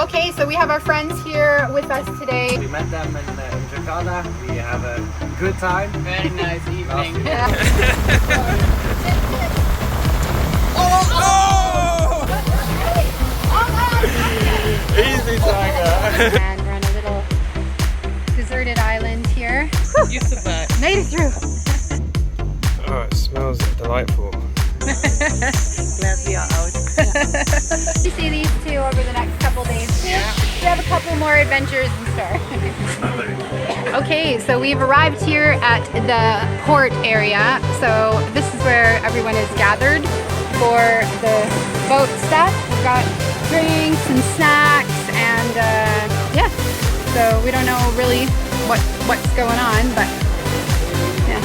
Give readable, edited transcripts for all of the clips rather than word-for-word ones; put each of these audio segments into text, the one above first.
Okay, so we have our friends here with us today. We met them in Jakarta. We have a good time. Very nice evening. Yeah. Oh! Easy, Tiger. And we're on a little deserted island here. You survived. Made it through. Oh, it smells delightful. Glad we are out. You see these two over the next couple days. Yeah. We have a couple more adventures in store. Okay, so we've arrived here at the port area. So this is where everyone is gathered for the boat stuff. We've got drinks and snacks and yeah. So we don't know really what's going on, but yeah.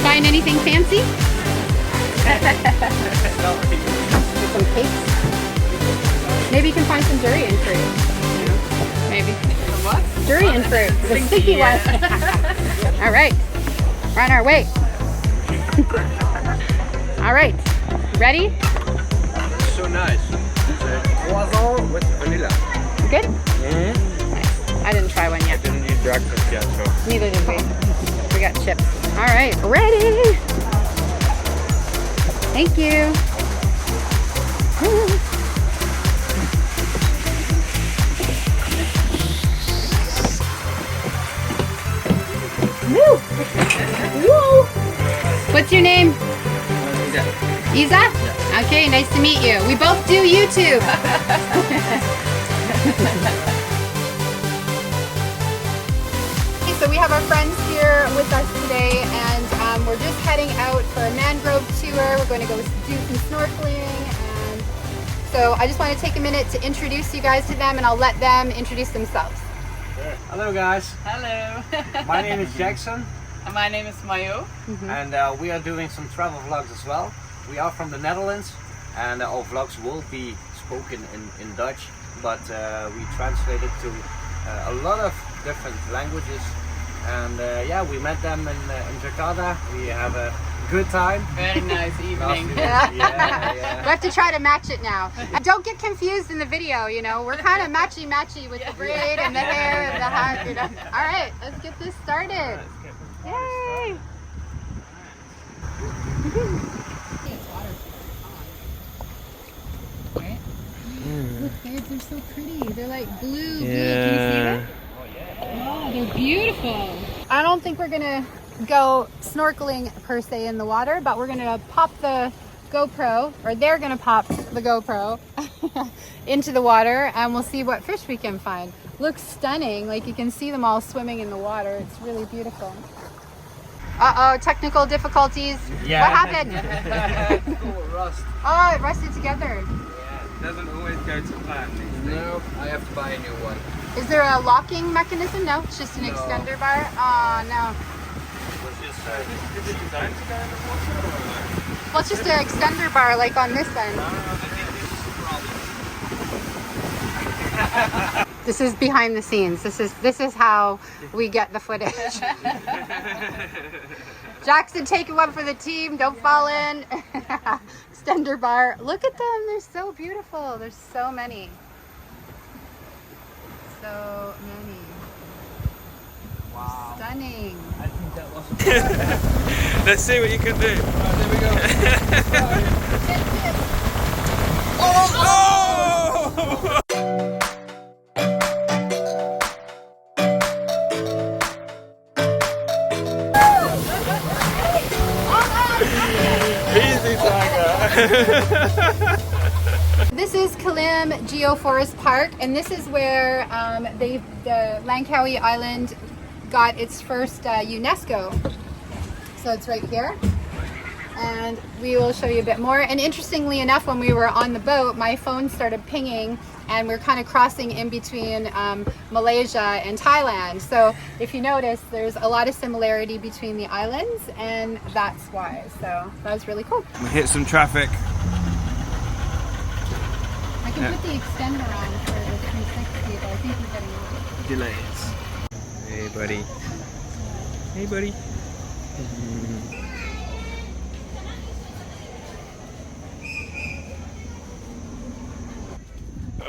Find anything fancy? Some cakes. Maybe you can find some durian fruit. Maybe. What? Durian fruit. The sticky one. All right. We're on our way. All right. Ready? So nice. Croissant with vanilla. Good? Nice. I didn't try one yet. Didn't eat breakfast yet, so. Neither did we. We got chips. All right. Ready? Thank you. Woo! Woo! What's your name? Isa? Yeah. Okay, nice to meet you. We both do YouTube. Okay, so we have our friends here with us today, and we're just heading out for a mangrove tour. We're going to go do some snorkeling, and so I just want to take a minute to introduce you guys to them, and I'll let them introduce themselves. Hello guys, Hello. my name is Jackson And my name is Mayo. and we are doing some travel vlogs as well. We are from the Netherlands and our vlogs will be spoken in Dutch, but we translate it to a lot of different languages. And yeah, we met them in Jakarta. We have a good time. Very nice evening. Yeah. Yeah. We have to try to match it now. Don't get confused in the video, you know. We're kind of matchy-matchy with the braid and the hair and the hat, you know. All right, let's get this started. Yay! Look, birds are so pretty. They're like blue. Can you see them? Oh, they're beautiful. I don't think we're gonna go snorkeling per se in the water, but we're gonna pop the GoPro, or they're gonna pop the GoPro into the water, and we'll see what fish we can find. Looks stunning. Like you can see them all swimming in the water. It's really beautiful. Uh-oh, technical difficulties. Yeah. What happened? Cool, rust. Oh, it rusted together. Yeah, doesn't always go to plan. No, I have to buy a new one. Is there a locking mechanism? No, it's just an No. extender bar. Oh no. Is it designed to go in the water or no? Well, it's just an extender bar like on this end. This is behind the scenes. This is how we get the footage. Jackson, take one for the team. Don't fall in. Extender bar. Look at them. They're so beautiful. There's so many. So many. Wow. Stunning. I think that was Let's see what you can do. Right, there we go. Oh! Easy, Tiger. This is Kilim GeoForest Park, and this is where the Langkawi Island got its first UNESCO. So it's right here, and we will show you a bit more. And interestingly enough, when we were on the boat, my phone started pinging, and we're kind of crossing in between Malaysia and Thailand. So if you notice, there's a lot of similarity between the islands, and that's why. So that was really cool. We hit some traffic. I can put the extender on for the 360, but I think we're getting Delays. Hey, buddy. Hey, buddy.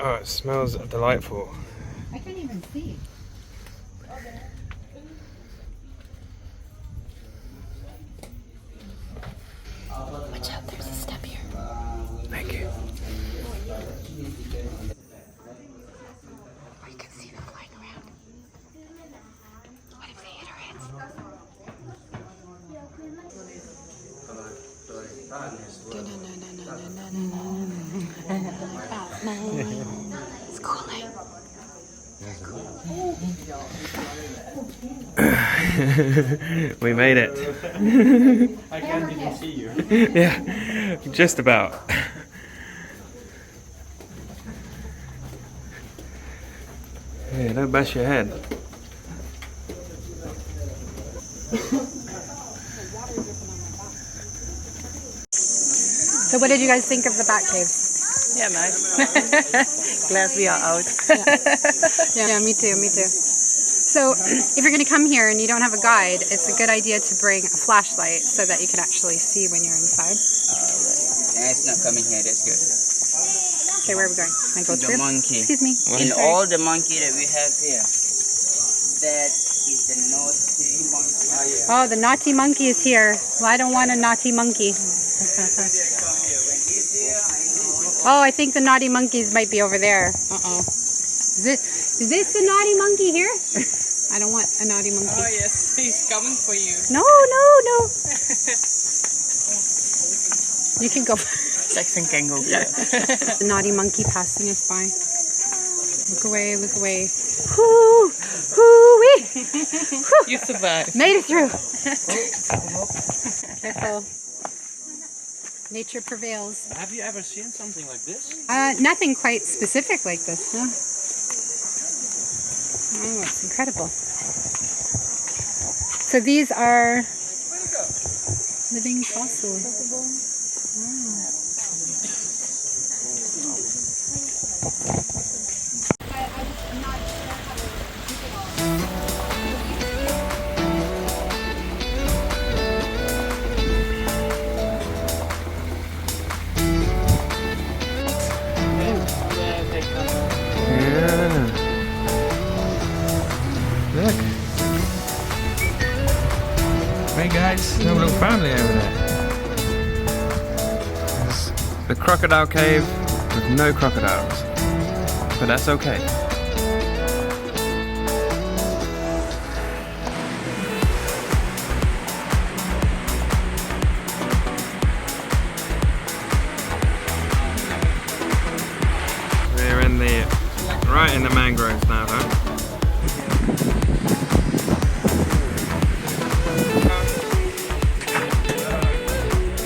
Oh, it smells delightful. I can't even see. Watch out, there's a step here. Thank you. Oh, you can see them flying around. What if they hit our heads? It's cool, eh? We made it. I can't even see you. Yeah, just about. Hey, don't bash your head. So what did you guys think of the Bat Cave? Yeah, nice. Glad we are out. Yeah, me too, me too. So if you're going to come here and you don't have a guide, it's a good idea to bring a flashlight so that you can actually see when you're inside. It's not coming here, that's good. Okay, where are we going? Can I go The through? monkey. Excuse me. In Sorry. all the monkey that we have here, that is the naughty monkey. Oh, the naughty monkey is here. Well, I don't want a naughty monkey. Oh, I think the naughty monkeys might be over there. Uh-oh. Is this the naughty monkey here? I don't want a naughty monkey. Oh yes, he's coming for you. No, no, no. You can go. Jackson can go. Yeah. The naughty monkey passing us by. Look away, look away. Hoo, hoo-wee. You survived. Made it through. Careful. Nature prevails. Have you ever seen something like this? Nothing quite specific like this, no. Oh, it's incredible. So these are living fossils. Wow. Yeah. Look. Hey guys, have a little family over there. There's the crocodile cave with no crocodiles. But that's okay. We're in the right in the mangroves now, though.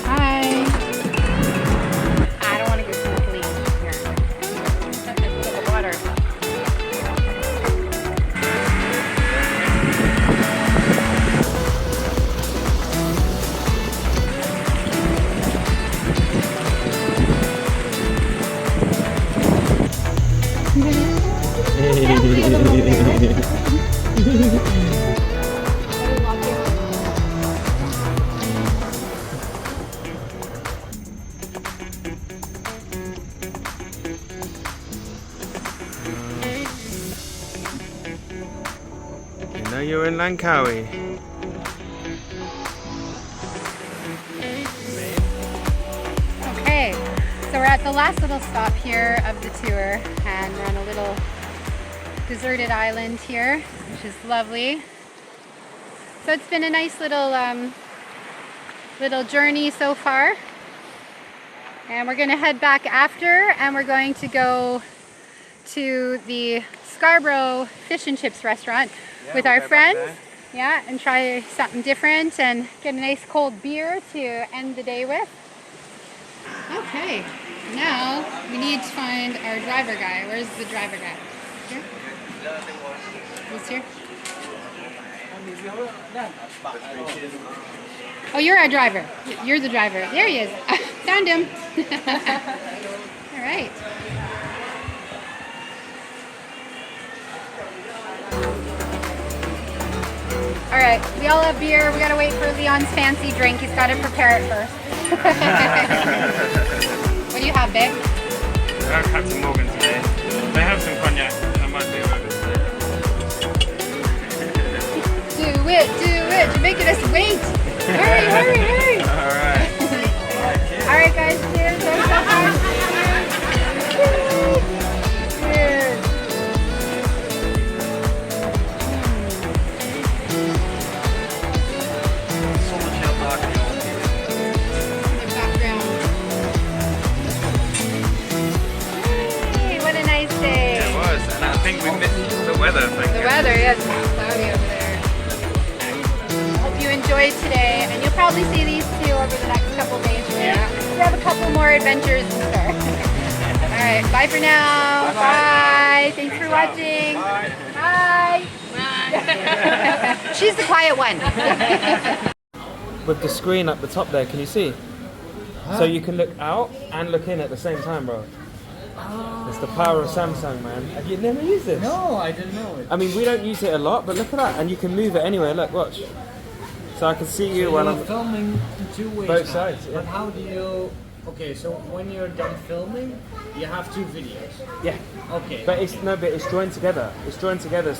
Hi. I don't want to go snorkeling here. The water. You know you're in Langkawi. Okay, so we're at the last little stop here of the tour, and we're on a little deserted island here, which is lovely. So it's been a nice little little journey so far, and we're going to head back after, and we're going to go to the Scarborough fish and chips restaurant with our friends. Yeah, and try something different and get a nice cold beer to end the day with. Okay, now we need to find our driver guy. Where's the driver guy? Here? He's here? Oh, you're our driver. You're the driver. There he is. Found him. All right. All right, we all have beer. We gotta wait for Leon's fancy drink. He's gotta prepare it first. What do you have, babe? Captain Morgan today. They have some cognac. I might be over Do it! You're making us wait! Hurry! Alright. Alright guys, cheers! Cheers! So much heel maken, joh. The background. Hey, what a nice day! It was, and I think we missed the weather. The weather, yes, it's cloudy over there. Hope you enjoyed today, and you'll probably see these two over the next couple days. We have a couple more adventures in store. Alright, bye for now. Bye. Thanks for watching. Bye. She's the quiet one. With the screen up the top there, can you see? So you can look out and look in at the same time, bro. It's the power of Samsung, man. Have you never used this? No, I didn't know it. I mean, we don't use it a lot, but look at that. And you can move it anywhere. Look, watch. So I can see you when I'm... filming in two ways. Both now. sides, yeah. But how do you... Okay, so when you're done filming, you have two videos. Yeah. Okay. But it's joined together. It's joined together.